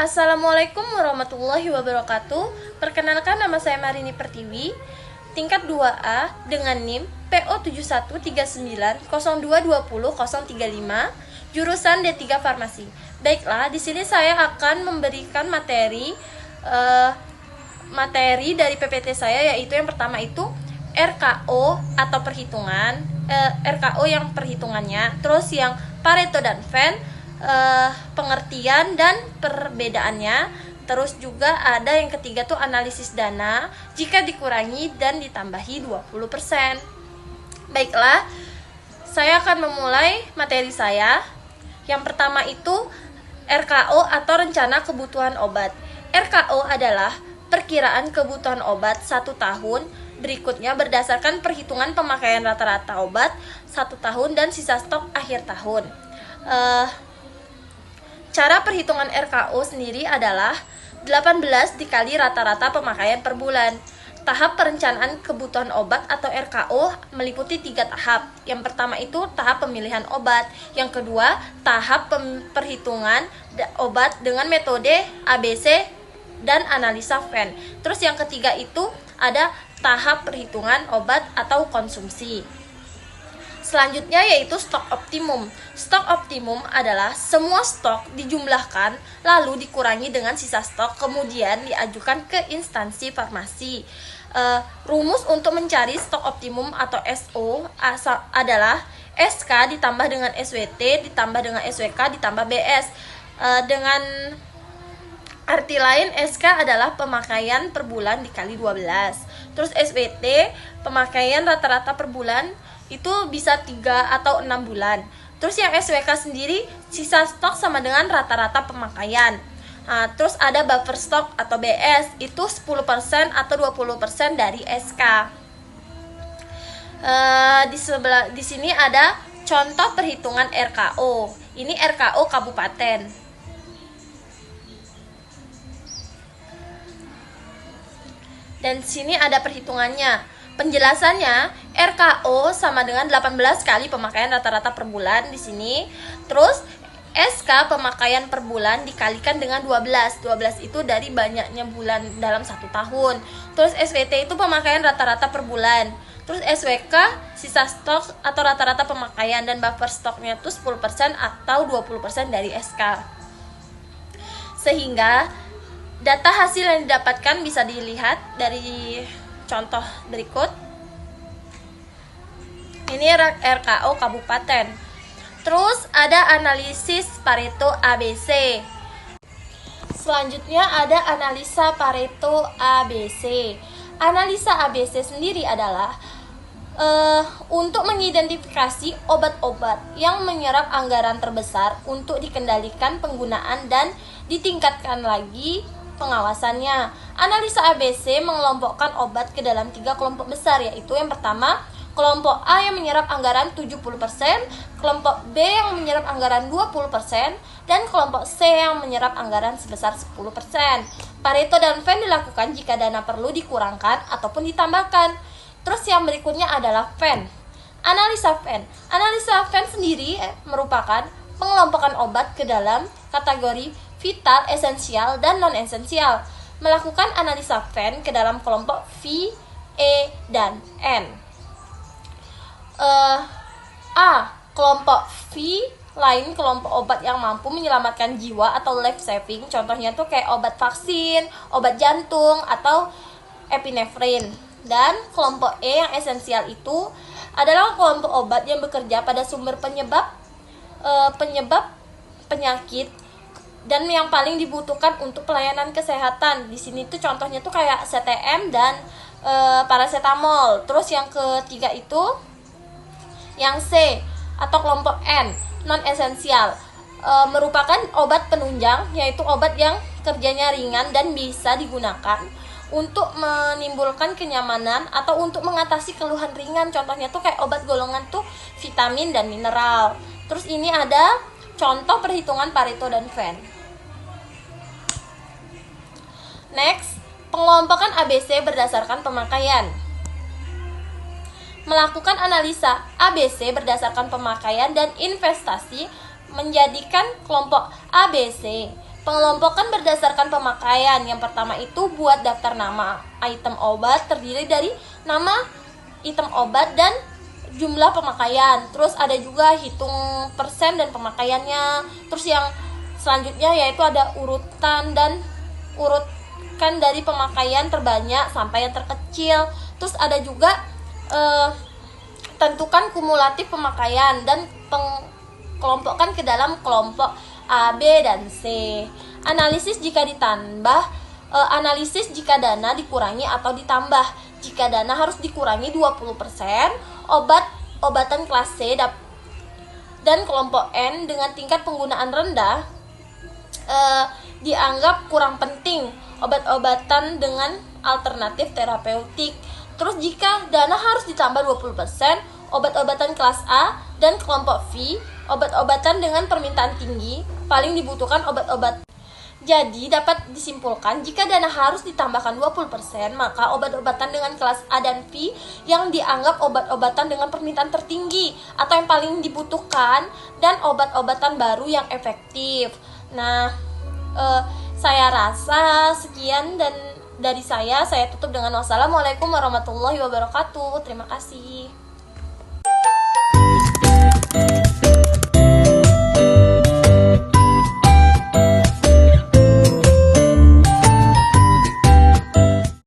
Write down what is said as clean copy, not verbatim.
Assalamualaikum warahmatullahi wabarakatuh. Perkenalkan, nama saya Marini Pertiwi, tingkat 2A dengan NIM PO713902200035, jurusan D3 Farmasi. Baiklah, di sini saya akan memberikan materi dari PPT saya, yaitu yang pertama itu RKO atau perhitungan, RKO yang perhitungannya, terus yang Pareto dan Venn, pengertian dan perbedaannya, terus juga ada yang ketiga tuh analisis dana jika dikurangi dan ditambahi 20%. Baiklah, saya akan memulai materi saya. Yang pertama itu RKO atau rencana kebutuhan obat. RKO adalah perkiraan kebutuhan obat 1 tahun berikutnya berdasarkan perhitungan pemakaian rata-rata obat 1 tahun dan sisa stok akhir tahun. Cara perhitungan RKO sendiri adalah 18 dikali rata-rata pemakaian per bulan. Tahap perencanaan kebutuhan obat atau RKO meliputi 3 tahap. Yang pertama itu tahap pemilihan obat. Yang kedua, tahap perhitungan obat dengan metode ABC dan analisa Venn. Terus yang ketiga itu ada tahap perhitungan obat atau konsumsi. Selanjutnya yaitu stok optimum. Stok optimum adalah semua stok dijumlahkan lalu dikurangi dengan sisa stok kemudian diajukan ke instansi farmasi. Rumus untuk mencari stok optimum atau SO adalah SK ditambah dengan SWT ditambah dengan SWK ditambah BS. Dengan arti lain, SK adalah pemakaian per bulan dikali 12. Terus SWT, pemakaian rata-rata per bulan itu bisa 3 atau 6 bulan. Terus yang SWK sendiri, sisa stok sama dengan rata-rata pemakaian. Terus ada buffer stock atau BS, itu 10% atau 20% dari SK. Di sini ada contoh perhitungan RKO. Ini RKO kabupaten. Dan sini ada perhitungannya. Penjelasannya, RKO sama dengan 18 kali pemakaian rata-rata per bulan di sini. Terus SK pemakaian per bulan dikalikan dengan 12. 12 itu dari banyaknya bulan dalam 1 tahun. Terus SWT itu pemakaian rata-rata per bulan. Terus SWK sisa stok atau rata-rata pemakaian, dan buffer stoknya itu 10% atau 20% dari SK. Sehingga data hasil yang didapatkan bisa dilihat dari contoh berikut. Ini RKO kabupaten. Terus ada analisis Pareto ABC. Selanjutnya ada analisa Pareto ABC. Analisa ABC sendiri adalah untuk mengidentifikasi obat-obat yang menyerap anggaran terbesar untuk dikendalikan penggunaan dan ditingkatkan lagi pengawasannya. Analisa ABC mengelompokkan obat ke dalam 3 kelompok besar, yaitu yang pertama, kelompok A yang menyerap anggaran 70%, kelompok B yang menyerap anggaran 20%, dan kelompok C yang menyerap anggaran sebesar 10%. Pareto dan Venn dilakukan jika dana perlu dikurangkan ataupun ditambahkan. Terus yang berikutnya adalah Venn. Analisa Venn. Analisa Venn sendiri merupakan pengelompokan obat ke dalam kategori vital, esensial, dan non-esensial. Melakukan analisa Venn ke dalam kelompok V, E, dan N. Kelompok V lain kelompok obat yang mampu menyelamatkan jiwa atau life saving. Contohnya tuh kayak obat vaksin, obat jantung, atau epinefrin. Dan kelompok E yang esensial itu adalah kelompok obat yang bekerja pada sumber penyebab penyakit dan yang paling dibutuhkan untuk pelayanan kesehatan. Di sini tuh contohnya tuh kayak CTM dan paracetamol. Terus yang ketiga itu yang C atau kelompok N, non esensial, merupakan obat penunjang, yaitu obat yang kerjanya ringan dan bisa digunakan untuk menimbulkan kenyamanan atau untuk mengatasi keluhan ringan. Contohnya tuh kayak obat golongan tuh vitamin dan mineral. Terus ini ada contoh perhitungan Pareto dan Venn. Next, pengelompokan ABC berdasarkan pemakaian. Melakukan analisa ABC berdasarkan pemakaian dan investasi menjadikan kelompok ABC Pengelompokan berdasarkan pemakaian. Yang pertama itu buat daftar nama item obat, terdiri dari nama item obat dan jumlah pemakaian. Terus ada juga hitung persen dan pemakaiannya. Terus yang selanjutnya yaitu ada urutkan dari pemakaian terbanyak sampai yang terkecil. Terus ada juga tentukan kumulatif pemakaian dan kelompokkan ke dalam kelompok A, B, dan C. Analisis jika jika dana dikurangi atau ditambah. Jika dana harus dikurangi 20%, obatan kelas C dan kelompok N dengan tingkat penggunaan rendah dianggap kurang penting. Obat-obatan dengan alternatif terapeutik. Terus jika dana harus ditambah 20%, obat-obatan kelas A dan kelompok V, obat-obatan dengan permintaan tinggi, paling dibutuhkan obat-obat. Jadi dapat disimpulkan jika dana harus ditambahkan 20%, maka obat-obatan dengan kelas A dan V yang dianggap obat-obatan dengan permintaan tertinggi atau yang paling dibutuhkan, dan obat-obatan baru yang efektif. Nah, saya rasa sekian dan dari saya tutup dengan wassalamualaikum warahmatullahi wabarakatuh. Terima kasih.